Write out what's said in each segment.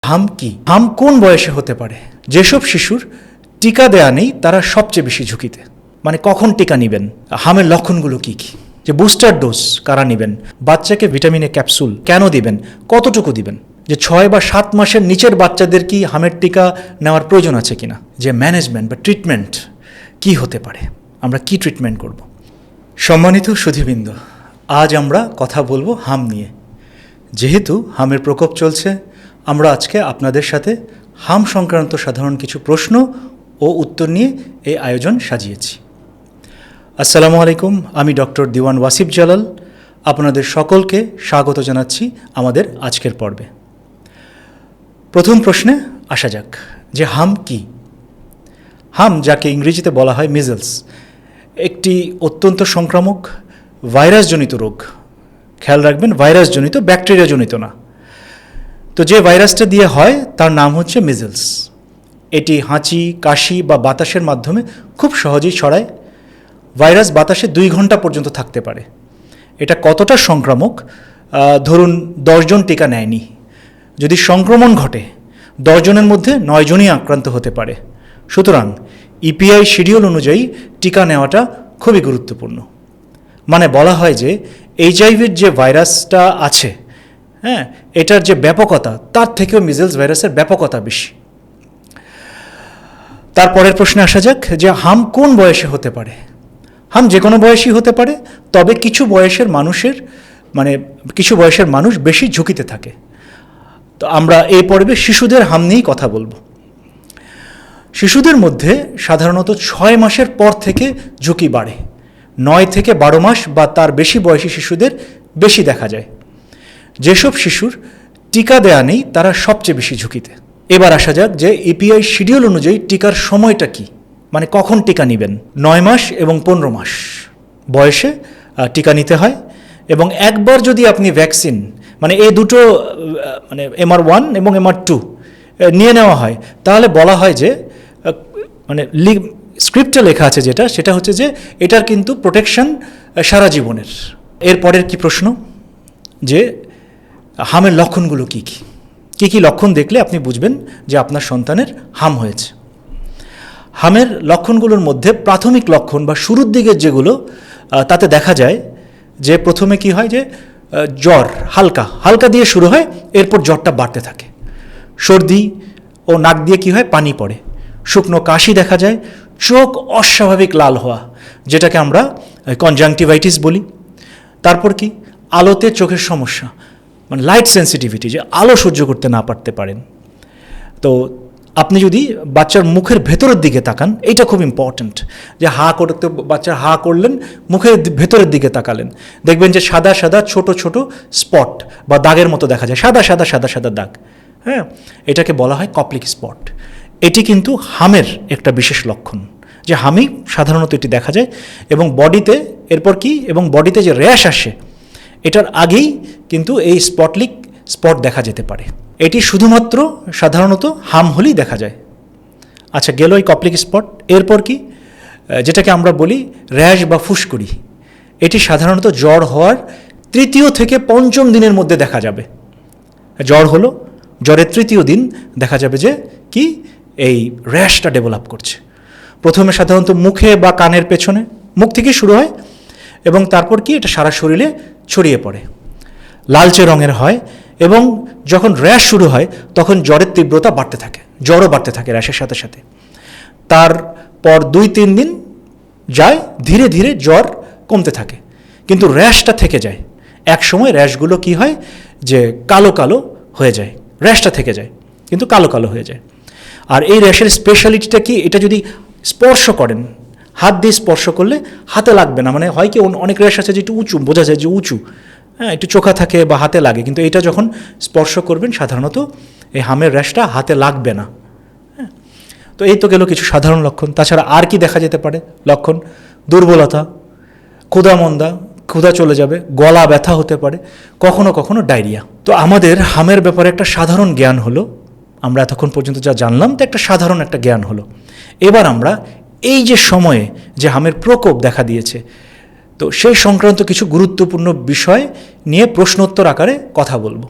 হাম কি? হাম কোন বয়সে হতে পারে? যেসব শিশুর টিকা দেয়া নেই তারা সবচেয়ে বেশি ঝুঁকিতে। মানে কখন টিকা নেবেন, হামের লক্ষণগুলো কি কি, যে বুস্টার ডোজ কারা নেবেন, বাচ্চাকে ভিটামিনের ক্যাপসুল কেন দিবেন, কতটুকু দিবেন, যে 6 বা 7 মাসের নিচের বাচ্চাদের কি হামের টিকা নেওয়ার প্রয়োজন আছে কিনা, যে ম্যানেজমেন্ট বা ট্রিটমেন্ট কি হতে পারে, আমরা কি ট্রিটমেন্ট করব। সম্মানিত সুধীবৃন্দ, আজ আমরা কথা বলবো হাম নিয়ে। যেহেতু হামের প্রকোপ চলছে, আমরা আজকে আপনাদের সাথে হাম সংক্রান্ত সাধারণ কিছু প্রশ্ন ও উত্তর নিয়ে এই আয়োজন সাজিয়েছি। আসসালামু আলাইকুম, আমি ডক্টর দিওয়ান ওয়াসিফ জালাল আপনাদের সকলকে স্বাগত জানাচ্ছি আমাদের আজকের পর্বে। প্রথম প্রশ্নে আসা যাক, যে হাম কি? হাম, যাকে ইংরেজিতে বলা হয় মিজলস, একটি অত্যন্ত সংক্রামক ভাইরাসজনিত রোগ। খেয়াল রাখবেন, ভাইরাসজনিত, ব্যাকটেরিয়াজনিত না। তো যে ভাইরাসটা দিয়ে হয় তার নাম হচ্ছে মিজলস। এটি হাঁচি, কাশি বা বাতাসের মাধ্যমে খুব সহজেই ছড়ায়। ভাইরাস বাতাসে 2 ঘন্টা পর্যন্ত থাকতে পারে। এটা কতটা সংক্রামক, ধরুন 10 জন টিকা নেয়নি, যদি সংক্রমণ ঘটে 10 জনের মধ্যে 9 জনই আক্রান্ত হতে পারে। সুতরাং ইপিআই শিডিউল অনুযায়ী টিকা নেওয়াটা খুবই গুরুত্বপূর্ণ। মানে বলা হয় যে এইচআইভির যে ভাইরাসটা আছে, হ্যাঁ, এটার যে ব্যাপকতা তার থেকেও মিজলস ভাইরাসের ব্যাপকতা বেশি। তারপরের প্রশ্নে আসা যাক, যে হাম কোন বয়সে হতে পারে? হাম যে কোনো বয়সই হতে পারে, তবে কিছু বয়সের মানুষ বেশি ঝুঁকিতে থাকে। তো আমরা এই পর্বে শিশুদের হাম নিয়েই কথা বলবো। শিশুদের মধ্যে সাধারণত 6 মাসের পর থেকে ঝুঁকি বাড়ে। 9 থেকে 12 মাস বা তার বেশি বয়সী শিশুদের বেশি দেখা যায়। যেসব শিশুর টিকা দেয়া নেই তারা সবচেয়ে বেশি ঝুঁকিতে। এবার আসা যাক যে ইপিআই শিডিউল অনুযায়ী টিকার সময়টা কি, মানে কখন টিকা নেবেন। 9 মাস এবং 15 মাস বয়সে টিকা নিতে হয়। এবং একবার যদি আপনি ভ্যাকসিন, মানে এই দুটো, মানে MR1 এবং MR2 নিয়ে নেওয়া হয়, তাহলে বলা হয় যে, মানে স্ক্রিপ্টে লেখা আছে সেটা হচ্ছে যে এটার কিন্তু প্রোটেকশন সারা জীবনের। এরপরের কি প্রশ্ন, যে হামের লক্ষণগুলো কি কি, কী কী লক্ষণ দেখলে আপনি বুঝবেন যে আপনার সন্তানের হাম হয়েছে। হামের লক্ষণগুলোর মধ্যে প্রাথমিক লক্ষণ বা শুরুর দিকের যেগুলো, তাতে দেখা যায় যে প্রথমে কি হয়, যে জ্বর হালকা হালকা দিয়ে শুরু হয়, এরপর জ্বরটা বাড়তে থাকে। সর্দি ও নাক দিয়ে কি হয়, পানি পড়ে। শুকনো কাশি দেখা যায়। চোখ অস্বাভাবিক লাল হওয়া, যেটাকে আমরা কনজাংটিভাইটিস বলি। তারপর কি, আলোতে চোখের সমস্যা, মানে লাইট সেন্সিটিভিটি, যে আলো সহ্য করতে না পারতে পারেন। তো আপনি যদি বাচ্চার মুখের ভেতরের দিকে তাকান, এইটা খুব ইম্পর্ট্যান্ট, যে করতে বাচ্চার করলেন, মুখের ভেতরের দিকে তাকালেন, দেখবেন যে সাদা সাদা ছোট ছোট স্পট বা দাগের মতো দেখা যায়, সাদা সাদা সাদা সাদা দাগ। হ্যাঁ, এটাকে বলা হয় কপ্লিক স্পট। এটি কিন্তু হামের একটা বিশেষ লক্ষণ, যে হামি সাধারণত এটি দেখা যায়। এবং বডিতে, এরপর কি, এবং বডিতে যে র্যাশ আসে, এটার আগেই কিন্তু এই স্পট দেখা যেতে পারে। এটি শুধুমাত্র সাধারণত হাম হলেই দেখা যায়। আচ্ছা, গেল এই কপ্লিক স্পট। এরপর কি, যেটাকে আমরা বলি র্যাশ বা ফুসকুড়ি, এটি সাধারণত জ্বর হওয়ার 3য় থেকে 5ম দিনের মধ্যে দেখা যাবে। জ্বর হলো, জ্বরের 3য় দিন দেখা যাবে যে কি, এই র্যাশটা ডেভেলপ করছে। প্রথমে সাধারণত মুখে বা কানের পেছনে, মুখ থেকে শুরু হয়, এবং তারপর কি, এটা সারা শরীরে ছড়িয়ে পড়ে, লালচে রঙের হয়। এবং যখন র্যাশ শুরু হয় তখন জ্বরের তীব্রতা বাড়তে থাকে, জ্বরও বাড়তে থাকে র্যাশের সাথে সাথে। তারপর 2-3 দিন যায়, ধীরে ধীরে জ্বর কমতে থাকে, কিন্তু র্যাশটা থেকে যায়। এক সময় র্যাশগুলো কি হয়, যে কালো কালো হয়ে যায়, র্যাশটা থেকে যায় কিন্তু কালো কালো হয়ে যায়। আর এই র্যাশের স্পেশালিটিটা কি, এটা যদি স্পর্শ করেন, হাত দিয়ে স্পর্শ করলে হাতে লাগবে না। মানে হয় কি, অনেক র্যাশ আছে যে একটু উঁচু, বোঝা যায় যে উঁচু, হ্যাঁ, একটু চোখা থাকে বা হাতে লাগে, কিন্তু এটা যখন স্পর্শ করবেন সাধারণত এই হামের র্যাশটা হাতে লাগবে না। হ্যাঁ, তো এই তো গেল কিছু সাধারণ লক্ষণ। তাছাড়া আর কি দেখা যেতে পারে লক্ষণ? দুর্বলতা, ক্ষুধামন্দা, ক্ষুধা চলে যাবে, গলা ব্যথা হতে পারে, কখনো কখনো ডায়রিয়া। তো আমাদের হামের ব্যাপারে একটা সাধারণ জ্ঞান হলো, আমরা এতক্ষণ পর্যন্ত যা জানলাম তো একটা সাধারণ একটা জ্ঞান হলো। এবার আমরা এই যে সময়ে যে হামের প্রকোপ দেখা দিয়েছে, তো সেই সংক্রান্ত কিছু গুরুত্বপূর্ণ বিষয় নিয়ে প্রশ্নোত্তর আকারে কথা বলবো।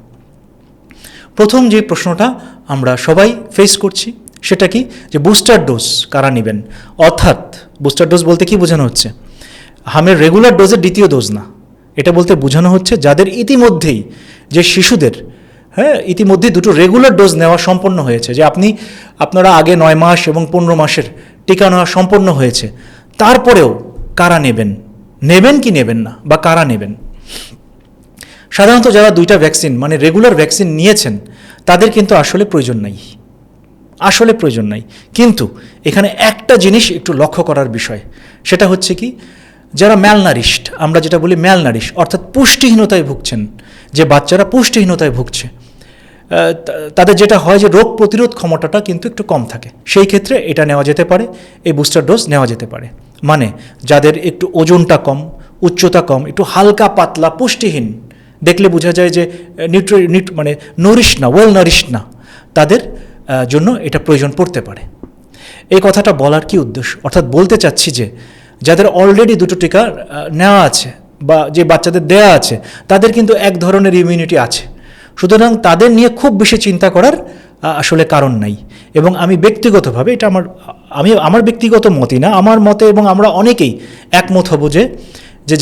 প্রথম যে প্রশ্নটা আমরা সবাই ফেস করছি সেটা কি, যে বুস্টার ডোজ কারা নেবেন। অর্থাৎ বুস্টার ডোজ বলতে কি বোঝানো হচ্ছে, হামের রেগুলার ডোজের দ্বিতীয় ডোজ না, এটা বলতে বোঝানো হচ্ছে যাদের ইতিমধ্যেই, যে শিশুদের ইতিমধ্যেই দুটো রেগুলার ডোজ নেওয়া সম্পন্ন হয়েছে, যে আপনারা আগে 9 মাস এবং 15 মাসের টিকা নেওয়া সম্পন্ন হয়েছে, তারপরেও কারা নেবেন কি নেবেন না, বা কারা নেবেন। সাধারণত যারা 2টা ভ্যাকসিন মানে রেগুলার ভ্যাকসিন নিয়েছেন তাদের কিন্তু আসলে প্রয়োজন নাই। কিন্তু এখানে একটা জিনিস একটু লক্ষ্য করার বিষয়, সেটা হচ্ছে কি, যারা ম্যালনারিশড, আমরা যেটা বলি ম্যালনারিশ, অর্থাৎ পুষ্টিহীনতায় ভুগছেন, যে বাচ্চারা পুষ্টিহীনতায় ভুগছে, তাদের যেটা হয় যে রোগ প্রতিরোধ ক্ষমতাটা কিন্তু একটু কম থাকে, সেই ক্ষেত্রে এটা নেওয়া যেতে পারে, এই বুস্টার ডোজ নেওয়া যেতে পারে। মানে যাদের একটু ওজনটা কম, উচ্চতা কম, একটু হালকা পাতলা পুষ্টিহীন, দেখলে বোঝা যায় যে মানে ওয়েল নারিশ না, তাদের জন্য এটা প্রয়োজন পড়তে পারে। এই কথাটা বলার কি উদ্দেশ্য, অর্থাৎ বলতে চাচ্ছি যে যাদের অলরেডি 2টো টিকা নেওয়া আছে বা যে বাচ্চাদের দেয়া আছে, তাদের কিন্তু এক ধরনের ইমিউনিটি আছে, সুতরাং তাদের নিয়ে খুব বেশি চিন্তা করার আসলে কারণ নাই। এবং আমি ব্যক্তিগতভাবে, এটা আমার ব্যক্তিগত মতই না, আমার মতে, এবং আমরা অনেকেই একমত হব যে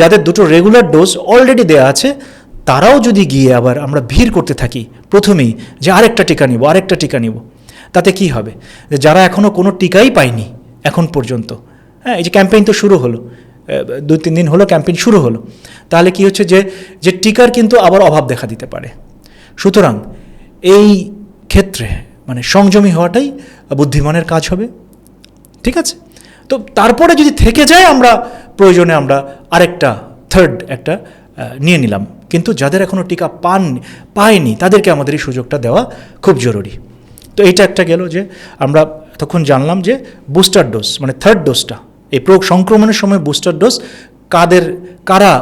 যাদের 2টো রেগুলার ডোজ অলরেডি দেয়া আছে, তারাও যদি গিয়ে আবার আমরা ভিড় করতে থাকি প্রথমেই যে আরেকটা টিকা নিব, তাতে কি হবে, যে যারা এখনও কোনো টিকাই পায়নি এখন পর্যন্ত, এই যে ক্যাম্পেইন তো শুরু হলো, 2-3 দিন হলো ক্যাম্পেইন শুরু হলো, তাহলে কি হচ্ছে যে টিকার কিন্তু আবার অভাব দেখা দিতে পারে। সুতরাং এই ক্ষেত্রে মানে সংযমী হওয়াটাই বুদ্ধিমানের কাজ হবে, ঠিক আছে। তো তারপরে যদি থেকে যায়, আমরা প্রয়োজনে আমরা আরেকটা থার্ড একটা নিয়ে নিলাম, কিন্তু যাদের এখনও টিকা পায়নি তাদেরকে আমাদের এই সুযোগটা দেওয়া খুব জরুরি। তো এইটা একটা গেল, যে আমরা তখন জানলাম যে বুস্টার ডোজ মানে থার্ড ডোজটা, এই সংক্রমণের সময় বুস্টার ডোজ কারা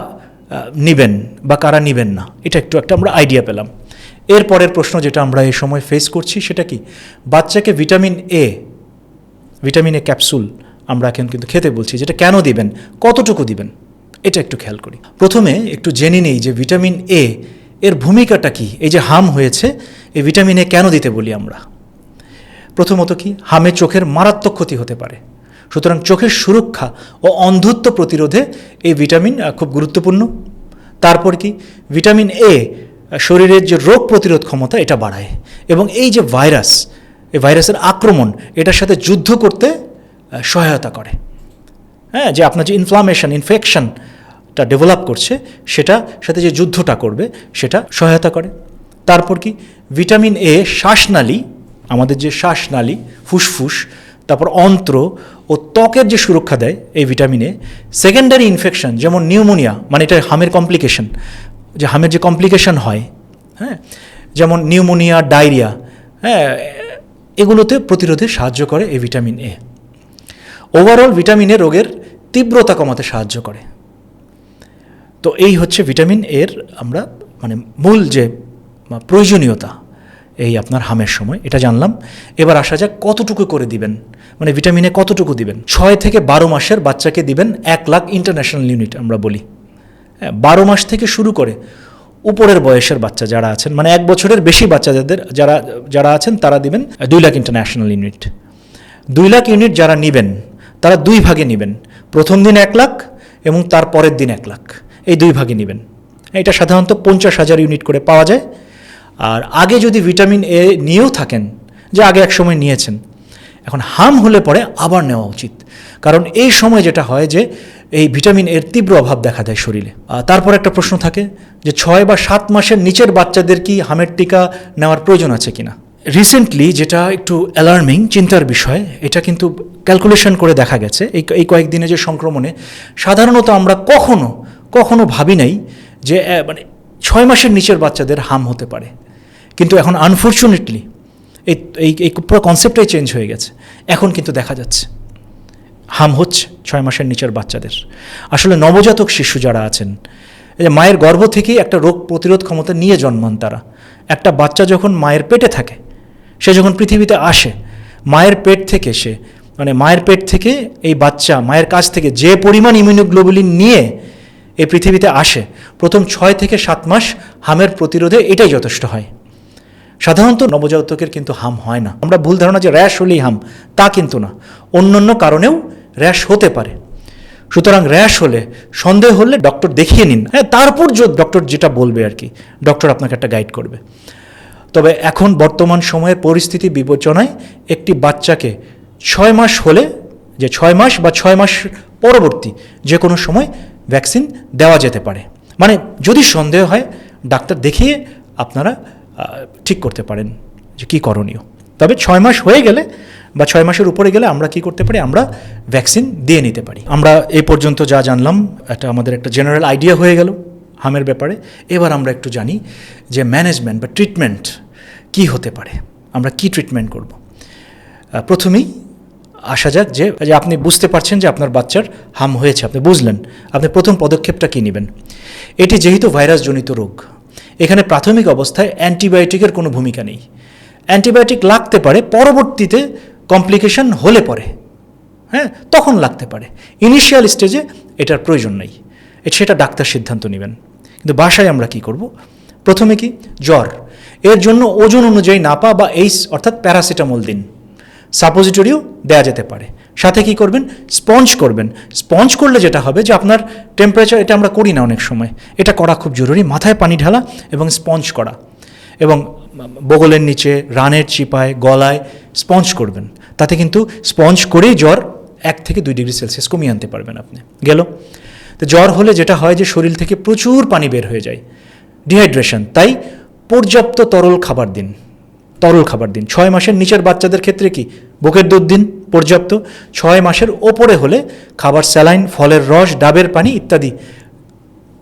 নেবেন বা কারা নেবেন না, এটা একটা আমরা আইডিয়া পেলাম। এরপরের প্রশ্ন যেটা আমরা এই সময় ফেস করছি সেটা কি, বাচ্চাকে ভিটামিন এ ক্যাপসুল আমরা এখন কিন্তু খেতে বলছি, যেটা কেন দিবেন, কতটুকু দিবেন, এটা একটু খেয়াল করি। প্রথমে একটু জেনে নেই যে ভিটামিন এর ভূমিকাটা কি। এই যে হাম হয়েছে, এই ভিটামিন এ কেন দিতে বলি আমরা। প্রথমত কি, হামে চোখের মারাত্মক ক্ষতি হতে পারে, সুতরাং চোখের সুরক্ষা ও অন্ধত্ব প্রতিরোধে এই ভিটামিন খুব গুরুত্বপূর্ণ। তারপর কি, ভিটামিন এ শরীরের যে রোগ প্রতিরোধ ক্ষমতা এটা বাড়ায়, এবং এই যে এই ভাইরাসের আক্রমণ, এটার সাথে যুদ্ধ করতে সহায়তা করে। যে আপনার যে ইনফেকশনটা ডেভেলপ করছে, সেটা সাথে যে যুদ্ধটা করবে সেটা সহায়তা করে। তারপর কি, ভিটামিন এ শ্বাসনালী, আমাদের যে শ্বাসনালী, ফুসফুস, তারপর অন্ত্র ও ত্বকের যে সুরক্ষা দেয় এই ভিটামিন এ। সেকেন্ডারি ইনফেকশন যেমন নিউমোনিয়া, মানে এটা হামের কমপ্লিকেশন, যে হামের যে কমপ্লিকেশন হয়, যেমন নিউমোনিয়া, ডায়রিয়া, এগুলোতে প্রতিরোধে সাহায্য করে এই vitamin A. Overall vitamin A রোগের তীব্রতা কমাতে সাহায্য করে। তো এই হচ্ছে ভিটামিন এর আমরা মানে মূল যে প্রয়োজনীয়তা এই আপনার হামের সময়, এটা জানলাম। এবার আসা যাক কতটুকু করে দিবেন, মানে ভিটামিনে কতটুকু দিবেন। 6 থেকে 12 মাসের বাচ্চাকে দিবেন 1 লাখ ইন্টারন্যাশনাল ইউনিট আমরা বলি। 12 মাস থেকে শুরু করে উপরের বয়সের বাচ্চা যারা আছেন, মানে 1 বছরের বেশি বাচ্চাদের যারা আছেন, তারা দিবেন 2 lakh international unit. 2 lakh unit যারা নেবেন তারা 2 ভাগে নেবেন, প্রথম দিন 1 লাখ এবং তার পরের দিন 1 লাখ, এই 2 ভাগে নেবেন। এটা সাধারণত 50,000 ইউনিট করে পাওয়া যায়। আর আগে যদি ভিটামিন এ নিয়েও থাকেন, যে আগে এক সময় নিয়েছেন, এখন হাম হলে পরে আবার নেওয়া উচিত, কারণ এই সময় যেটা হয় যে এই ভিটামিন এর তীব্র অভাব দেখা দেয় শরীরে। তারপর একটা প্রশ্ন থাকে যে 6 বা 7 মাসের নিচের বাচ্চাদের কি হামের টিকা নেওয়ার প্রয়োজন আছে কিনা। রিসেন্টলি যেটা একটু অ্যালার্মিং, চিন্তার বিষয়, এটা কিন্তু ক্যালকুলেশন করে দেখা গেছে এই কয়েকদিনে যে সংক্রমণে সাধারণত আমরা কখনো ভাবি নাই যে মানে 6 মাসের নিচের বাচ্চাদের হাম হতে পারে, কিন্তু এখন আনফর্চুনেটলি এই পুরো কনসেপ্টটাই চেঞ্জ হয়ে গেছে। এখন কিন্তু দেখা যাচ্ছে হাম হচ্ছে 6 মাসের নিচের বাচ্চাদের। আসলে নবজাতক শিশু যারা আছেন, এই যে মায়ের গর্ভ থেকেই একটা রোগ প্রতিরোধ ক্ষমতা নিয়ে জন্মান তারা। একটা বাচ্চা যখন মায়ের পেটে থাকে, সে যখন পৃথিবীতে আসে, মায়ের পেট থেকে এই বাচ্চা মায়ের কাছ থেকে যে পরিমাণ ইমিউনোগ্লোবুলিন নিয়ে এই পৃথিবীতে আসে, প্রথম 6 থেকে 7 মাস হামের প্রতিরোধে এটাই যথেষ্ট হয়। সাধারণত নবজাতকের কিন্তু হাম হয় না। আমরা ভুল ধারণা যে র্যাশ হলেই হাম, তা কিন্তু না, অন্য কারণেও র্যাশ হতে পারে। সুতরাং র্যাশ হলে, সন্দেহ হলে ডক্টর দেখিয়ে নিন। হ্যাঁ, তারপর ডক্টর যেটা বলবে আর কি, ডক্টর আপনাকে একটা গাইড করবে। তবে এখন বর্তমান সময়ের পরিস্থিতি বিবেচনায় একটি বাচ্চাকে 6 মাস হলে, যে 6 মাস বা 6 মাস পরবর্তী যে কোনো সময় ভ্যাকসিন দেওয়া যেতে পারে। মানে যদি সন্দেহ হয়, ডাক্তার দেখিয়ে আপনারা ঠিক করতে পারেন যে কী করণীয়। তবে 6 মাস হয়ে গেলে বা 6 মাসের উপরে গেলে আমরা কি করতে পারি, আমরা ভ্যাকসিন দিয়ে নিতে পারি। আমরা এই পর্যন্ত যা জানলাম, আমাদের একটা জেনারেল আইডিয়া হয়ে গেল হামের ব্যাপারে। এবার আমরা একটু জানি যে ম্যানেজমেন্ট বা ট্রিটমেন্ট কি হতে পারে, আমরা কি ট্রিটমেন্ট করব। প্রথমেই আসা যাক যে আপনি বুঝতে পারছেন যে আপনার বাচ্চার হাম হয়েছে, আপনি বুঝলেন, আপনি প্রথম পদক্ষেপটা কী নেবেন। এটি যেহেতু ভাইরাসজনিত রোগ, এখানে প্রাথমিক অবস্থায় অ্যান্টিবায়োটিকের কোনো ভূমিকা নেই। অ্যান্টিবায়োটিক লাগতে পারে পরবর্তীতে কমপ্লিকেশন হলে পরে, হ্যাঁ, তখন লাগতে পারে। ইনিশিয়াল স্টেজে এটার প্রয়োজন নেই, সেটা ডাক্তার সিদ্ধান্ত নেবেন। কিন্তু বাসায় আমরা কি করব, প্রথমে কি জ্বর, এর জন্য ওজন অনুযায়ী নাপা বা এইস অর্থাৎ প্যারাসিটামল দিন। সাপোজিটরিও দেওয়া যেতে পারে। সাথে কি করবেন, স্পঞ্জ করবেন। স্পঞ্জ করলে যেটা হবে যে আপনার টেম্পারেচার, এটা আমরা করি না অনেক সময়, এটা করা খুব জরুরি। মাথায় পানি ঢালা এবং স্পঞ্জ করা, এবং বগলের নিচে, রানের চিপায়, গলায় স্পঞ্জ করবেন। তাতে কিন্তু স্পঞ্জ করেই জ্বর 1 থেকে 2 ডিগ্রি সেলসিয়াস কমিয়ে আনতে পারবেন আপনি। গেল। তো জ্বর হলে যেটা হয় যে শরীর থেকে প্রচুর পানি বের হয়ে যায়, ডিহাইড্রেশন। তাই পর্যাপ্ত তরল খাবার দিন। 6 মাসের নিচের বাচ্চাদের ক্ষেত্রে কি বুকের দুধ দিন পর্যাপ্ত। 6 মাসের ওপরে হলে খাবার, স্যালাইন, ফলের রস, ডাবের পানি ইত্যাদি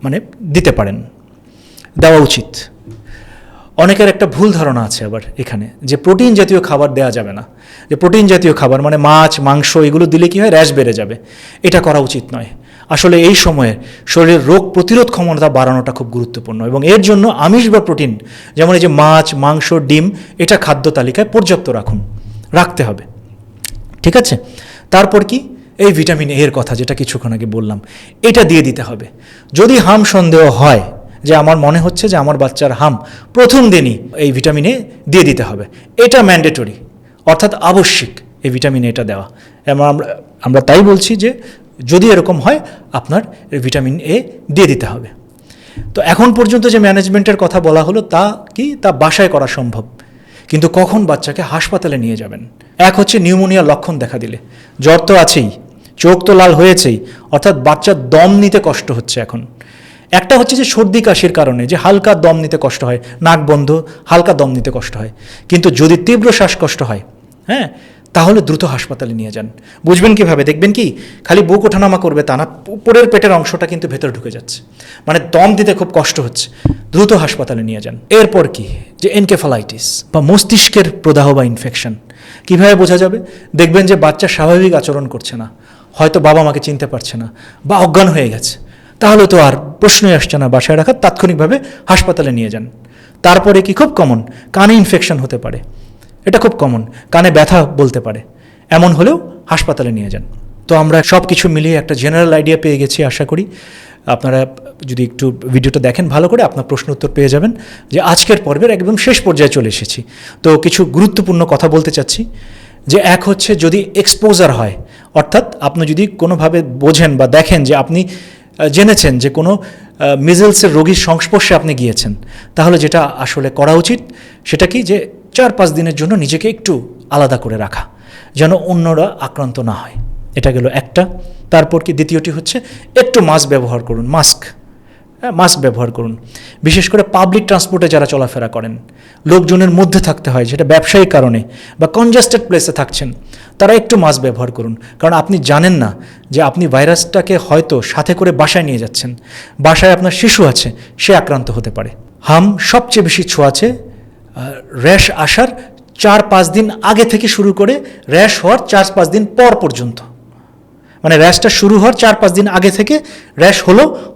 মানে দিতে পারেন, দেওয়া উচিত। অনেকের একটা ভুল ধারণা আছে আবার এখানে, যে প্রোটিন জাতীয় খাবার দেওয়া যাবে না, যে প্রোটিন জাতীয় খাবার মানে মাছ, মাংস এগুলো দিলে কি হয়, র্যাশ বেড়ে যাবে। এটা করা উচিত নয়। আসলে এই সময়ে শরীরের রোগ প্রতিরোধ ক্ষমতা বাড়ানোটা খুব গুরুত্বপূর্ণ, এবং এর জন্য আমিষ বা প্রোটিন, যেমন এই যে মাছ, মাংস, ডিম, এটা খাদ্য তালিকায় পর্যাপ্ত রাখতে হবে। ঠিক আছে। তারপর কি, এই ভিটামিন এর কথা যেটা কিছুক্ষণ আগে বললাম, এটা দিয়ে দিতে হবে। যদি হাম সন্দেহ হয় যে আমার মনে হচ্ছে যে আমার বাচ্চার হাম, প্রথম দিনই এই ভিটামিন এ দিয়ে দিতে হবে। এটা ম্যান্ডেটরি, অর্থাৎ আবশ্যিক এই ভিটামিন এটা দেওয়া। আমরা তাই বলছি যে যদি এরকম হয় আপনার ভিটামিন এ দিয়ে দিতে হবে। তো এখন পর্যন্ত যে ম্যানেজমেন্টের কথা বলা হলো তা বাসায় করা সম্ভব। কিন্তু কখন বাচ্চাকে হাসপাতালে নিয়ে যাবেন? এক হচ্ছে নিউমোনিয়ার লক্ষণ দেখা দিলে, জ্বর তো আছেই, চোখ তো লাল হয়েছেই, অর্থাৎ বাচ্চার দম নিতে কষ্ট হচ্ছে এখন। একটা হচ্ছে যে সর্দি কাশির কারণে যে হালকা দম নিতে কষ্ট হয়, নাক বন্ধ, হালকা দম নিতে কষ্ট হয়। কিন্তু যদি তীব্র শ্বাসকষ্ট হয়, হ্যাঁ, তাহলে দ্রুত হাসপাতালে নিয়ে যান। বুঝবেন কিভাবে? দেখবেন কি খালি বুক ওঠানামা করবে তা না, উপরের পেটের অংশটা কিন্তু ভেতরে ঢুকে যাচ্ছে, মানে দম দিতে খুব কষ্ট হচ্ছে, দ্রুত হাসপাতালে নিয়ে যান। এরপর কি, যে এনকেফালাইটিস বা মস্তিষ্কের প্রদাহ বা ইনফেকশন, কিভাবে বোঝা যাবে? দেখবেন যে বাচ্চা স্বাভাবিক আচরণ করছে না, হয়তো বাবা মাকে চিনতে পারছে না বা অজ্ঞান হয়ে গেছে, তাহলে তো আর প্রশ্নই আসছে না বাসায় রাখা, তাৎক্ষণিকভাবে হাসপাতালে নিয়ে যান। তারপরে কি, খুব কমন, কানে ইনফেকশন হতে পারে, এটা খুব কমন, কানে ব্যথা বলতে পারে, এমন হলেও হাসপাতালে নিয়ে যান। তো আমরা সব কিছু মিলিয়ে একটা জেনারেল আইডিয়া পেয়ে গেছি। আশা করি আপনারা যদি একটু ভিডিওটা দেখেন ভালো করে, আপনার প্রশ্ন উত্তর পেয়ে যাবেন। যে আজকের পর্বের একদম শেষ পর্যায়ে চলে এসেছি, তো কিছু গুরুত্বপূর্ণ কথা বলতে চাচ্ছি। যে এক হচ্ছে, যদি এক্সপোজার হয়, অর্থাৎ আপনি যদি কোনোভাবে বোঝেন বা দেখেন যে আপনি জেনেছেন যে কোনো মিজেলসের রোগীর সংস্পর্শে আপনি গিয়েছেন, তাহলে যেটা আসলে করা উচিত সেটা কি, যে 4-5 দিনের জন্য নিজেকে একটু আলাদা করে রাখা, যেন অন্যরা আক্রান্ত না হয়। এটা গেল একটা। তারপর কি, দ্বিতীয়টি হচ্ছে একটু মাস্ক ব্যবহার করুন। মাস্ক ব্যবহার করুন, বিশেষ করে পাবলিক ট্রান্সপোর্টে যারা চলাফেরা করেন, লোকজনের মধ্যে থাকতে হয়, যেটা ব্যবসায়িক কারণে বা কনজাস্টেড প্লেসে থাকছেন, তারা একটু মাস্ক ব্যবহার করুন। কারণ আপনি জানেন না যে আপনি ভাইরাসটাকে হয়তো সাথে করে বাসায় নিয়ে যাচ্ছেন, বাসায় আপনার শিশু আছে, সে আক্রান্ত হতে পারে। হাম সবচেয়ে বেশি ছোঁয়াচে র্যাশ আসার 4-5 দিন আগে থেকে শুরু করে র্যাশ হওয়ার 4-5 দিন পর পর্যন্ত, মানে র্যাশটা শুরু হওয়ার 4-5 দিন আগে থেকে র্যাশ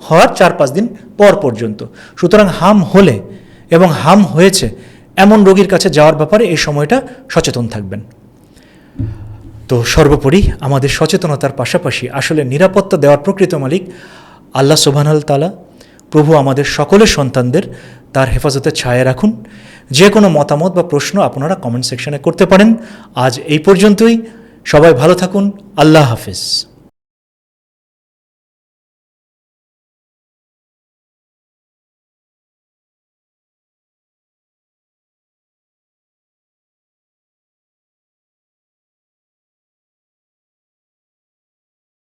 হওয়ার 4-5 দিন পর পর্যন্ত। সুতরাং হাম হলে এবং হাম হয়েছে এমন রোগীর কাছে যাওয়ার ব্যাপারে এই সময়টা সচেতন থাকবেন। তো সর্বোপরি আমাদের সচেতনতার পাশাপাশি আসলে নিরাপত্তা দেওয়ার প্রকৃত মালিক আল্লাহ সুবহানাহু ওয়া তাআলা। প্রভু আমাদের সকলের সন্তানদের তার হেফাজতে ছায়া রাখুন, যে কোনো মতামত বা প্রশ্ন আপনারা কমেন্ট সেকশনে করতে পারেন। আজ এই পর্যন্তই। সবাই ভালো থাকুন। আল্লাহ হাফেজ।